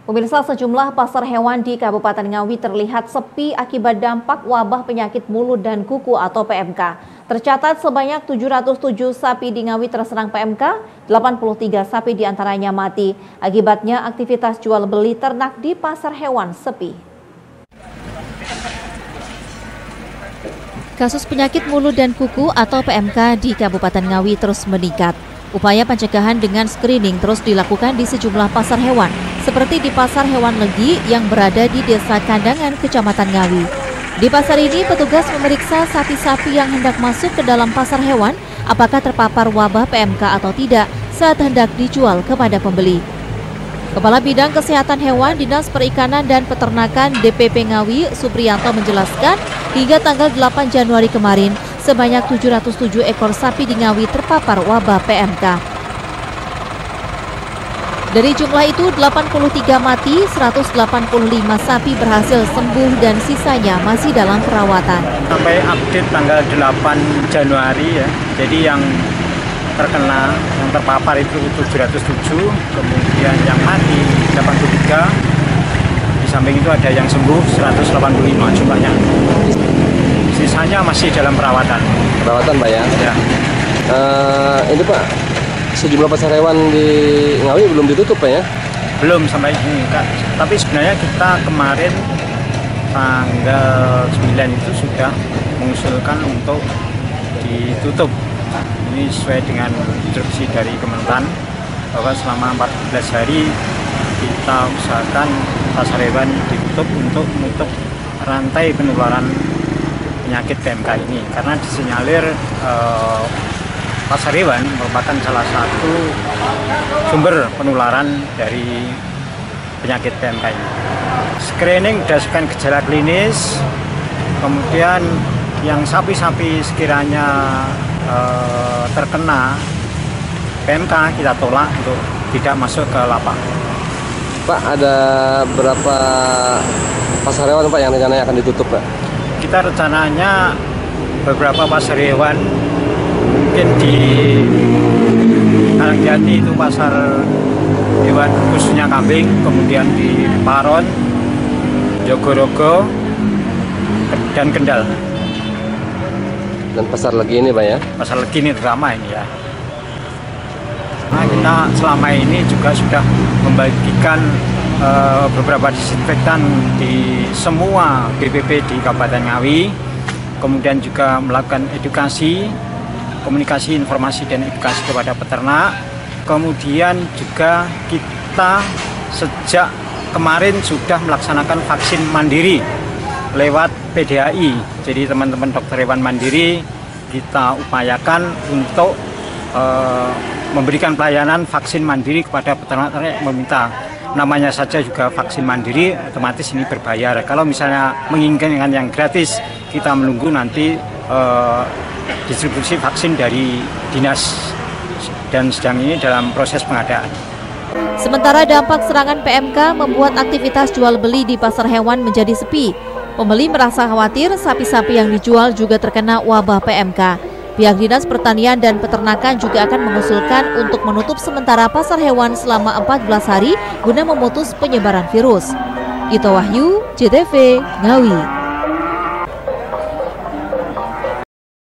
Pemirsa, sejumlah pasar hewan di Kabupaten Ngawi terlihat sepi akibat dampak wabah penyakit mulut dan kuku atau PMK. Tercatat sebanyak 707 sapi di Ngawi terserang PMK, 83 sapi diantaranya mati. Akibatnya aktivitas jual beli ternak di pasar hewan sepi. Kasus penyakit mulut dan kuku atau PMK di Kabupaten Ngawi terus meningkat. Upaya pencegahan dengan screening terus dilakukan di sejumlah pasar hewan, seperti di Pasar Hewan Legi yang berada di Desa Kandangan, Kecamatan Ngawi. Di pasar ini, petugas memeriksa sapi-sapi yang hendak masuk ke dalam pasar hewan apakah terpapar wabah PMK atau tidak saat hendak dijual kepada pembeli. Kepala Bidang Kesehatan Hewan Dinas Perikanan dan Peternakan DPP Ngawi, Supriyanto menjelaskan, hingga tanggal 8 Januari kemarin, sebanyak 707 ekor sapi di Ngawi terpapar wabah PMK. Dari jumlah itu, 83 mati, 185 sapi berhasil sembuh dan sisanya masih dalam perawatan. Sampai update tanggal 8 Januari ya, jadi yang terkena, yang terpapar itu 707, kemudian yang mati 83, di samping itu ada yang sembuh 185 jumlahnya. Sisanya masih dalam perawatan. Perawatan, Pak ya? Ya. Ini Pak, sejumlah pasar hewan di Ngawi belum ditutup Pak ya? Belum sampai ini Kak. Tapi sebenarnya kita kemarin tanggal 9 itu sudah mengusulkan untuk ditutup. Ini sesuai dengan instruksi dari Kementan bahwa selama 14 hari kita usahakan pasar hewan ditutup untuk menutup rantai penularan penyakit PMK ini, karena disinyalir pasar hewan merupakan salah satu sumber penularan dari penyakit PMK ini. Screening berdasarkan gejala klinis, kemudian yang sapi-sapi sekiranya terkena PMK kita tolak untuk tidak masuk ke lapak. Pak, ada berapa pasar hewan Pak yang rencananya akan ditutup Pak? Kita rencananya beberapa pasar hewan, mungkin di Karangjati itu pasar hewan khususnya kambing, kemudian di Paron, Jogorogo, dan Kendal. Dan pasar Legi ini Pak ya? Pasar Legi ini terutama ini ya. Nah, kita selama ini juga sudah membagikan beberapa disinfektan di semua BPP di Kabupaten Ngawi, kemudian juga melakukan edukasi, komunikasi, informasi dan edukasi kepada peternak. Kemudian juga kita sejak kemarin sudah melaksanakan vaksin mandiri lewat PDAI. Jadi teman-teman dokter hewan mandiri kita upayakan untuk memberikan pelayanan vaksin mandiri kepada peternak yang meminta. Namanya saja juga vaksin mandiri, otomatis ini berbayar. Kalau misalnya menginginkan yang gratis, kita menunggu nanti distribusi vaksin dari dinas, dan sedang ini dalam proses pengadaan. Sementara dampak serangan PMK membuat aktivitas jual beli di pasar hewan menjadi sepi. Pembeli merasa khawatir sapi-sapi yang dijual juga terkena wabah PMK. Pihak Dinas Pertanian dan Peternakan juga akan mengusulkan untuk menutup sementara pasar hewan selama 14 hari guna memutus penyebaran virus. Ito Wahyu, JTV, Ngawi.